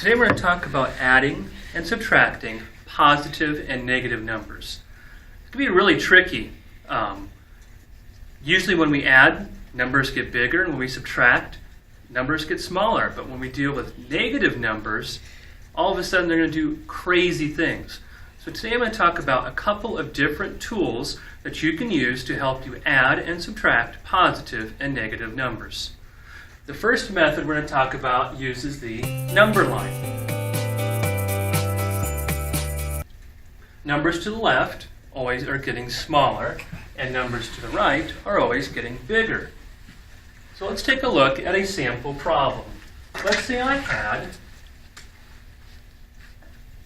Today we're going to talk about adding and subtracting positive and negative numbers. It can be really tricky. Usually when we add, numbers get bigger, and when we subtract, numbers get smaller. But when we deal with negative numbers, all of a sudden they're going to do crazy things. So today I'm going to talk about a couple of different tools that you can use to help you add and subtract positive and negative numbers. The first method we're going to talk about uses the number line. Numbers to the left always are getting smaller, and numbers to the right are always getting bigger. So let's take a look at a sample problem. Let's say I had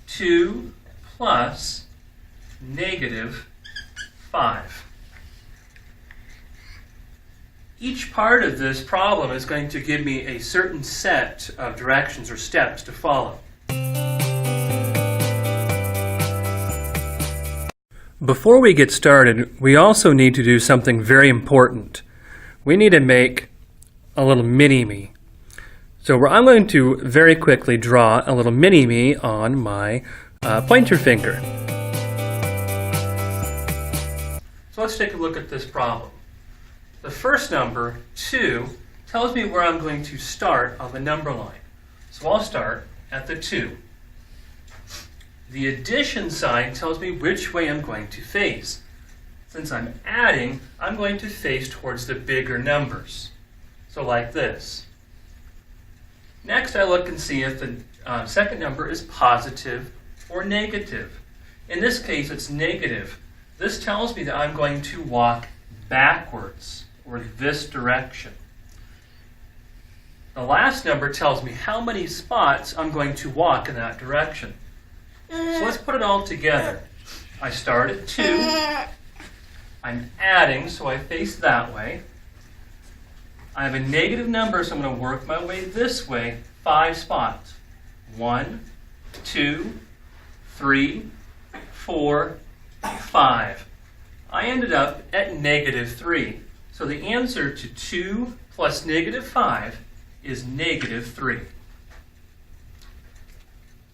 2 plus negative 5. Each part of this problem is going to give me a certain set of directions or steps to follow. Before we get started, we also need to do something very important. We need to make a little mini-me. So I'm going to very quickly draw a little mini-me on my pointer finger. So let's take a look at this problem. The first number, 2, tells me where I'm going to start on the number line. So I'll start at the 2. The addition sign tells me which way I'm going to face. Since I'm adding, I'm going to face towards the bigger numbers. So like this. Next, I look and see if the second number is positive or negative. In this case, it's negative. This tells me that I'm going to walk backwards, or this direction. The last number tells me how many spots I'm going to walk in that direction. So let's put it all together. I start at 2. I'm adding, so I face that way. I have a negative number, so I'm going to work my way this way, 5 spots. 1, 2, 3, 4, 5. I ended up at negative 3. So the answer to 2 plus negative 5 is negative 3.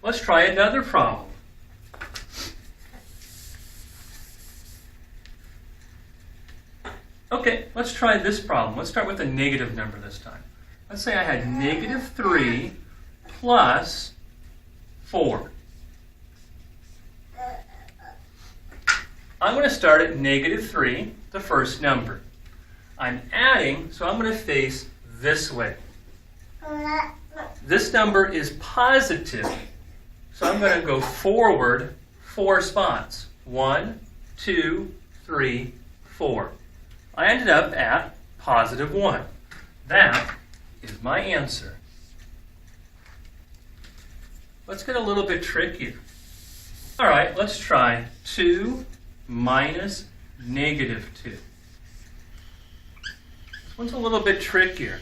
Let's try another problem. Okay, let's try this problem. Let's start with a negative number this time. Let's say I had negative 3 plus 4. I'm going to start at negative 3, the first number. I'm adding, so I'm going to face this way. This number is positive, so I'm going to go forward 4 spots. 1, 2, 3, 4. I ended up at positive 1. That is my answer. Let's get a little bit trickier. All right, let's try 2 minus negative 2. This one's a little bit trickier.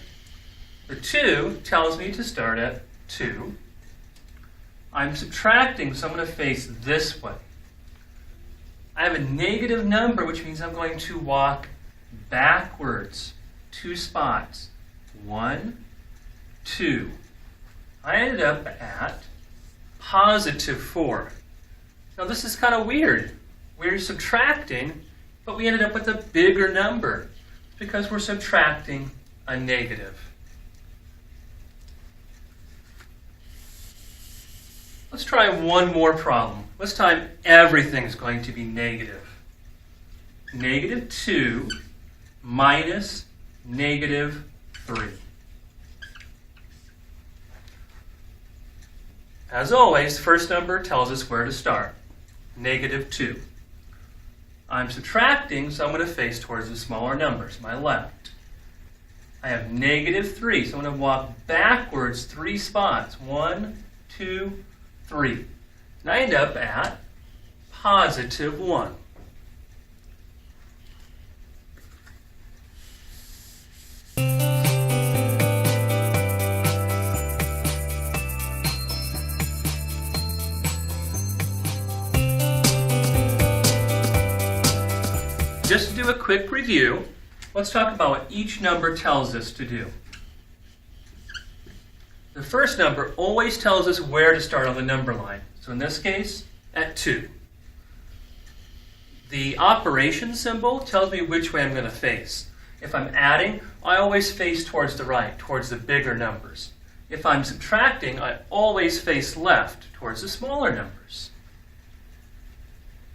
The 2 tells me to start at 2. I'm subtracting, so I'm going to face this way. I have a negative number, which means I'm going to walk backwards 2 spots. 1, 2. I ended up at positive 4. Now this is kind of weird. We're subtracting, but we ended up with a bigger number because we're subtracting a negative. Let's try one more problem. This time everything's going to be negative. Negative 2 minus negative 3. As always, first number tells us where to start. Negative 2. I'm subtracting, so I'm going to face towards the smaller numbers, my left. I have negative 3, so I'm going to walk backwards 3 spots. 1, 2, 3. And I end up at positive 1. Just to do a quick review, let's talk about what each number tells us to do. The first number always tells us where to start on the number line. So in this case, at 2. The operation symbol tells me which way I'm going to face. If I'm adding, I always face towards the right, towards the bigger numbers. If I'm subtracting, I always face left, towards the smaller numbers.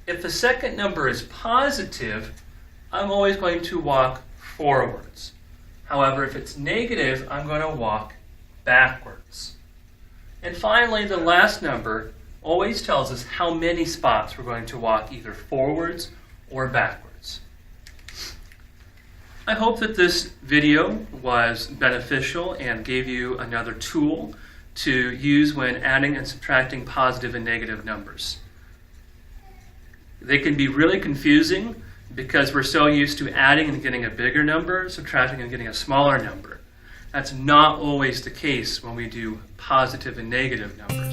If the second number is positive, I'm always going to walk forwards. However, if it's negative, I'm going to walk backwards. And finally, the last number always tells us how many spots we're going to walk either forwards or backwards. I hope that this video was beneficial and gave you another tool to use when adding and subtracting positive and negative numbers. They can be really confusing because we're so used to adding and getting a bigger number, subtracting and getting a smaller number. That's not always the case when we do positive and negative numbers.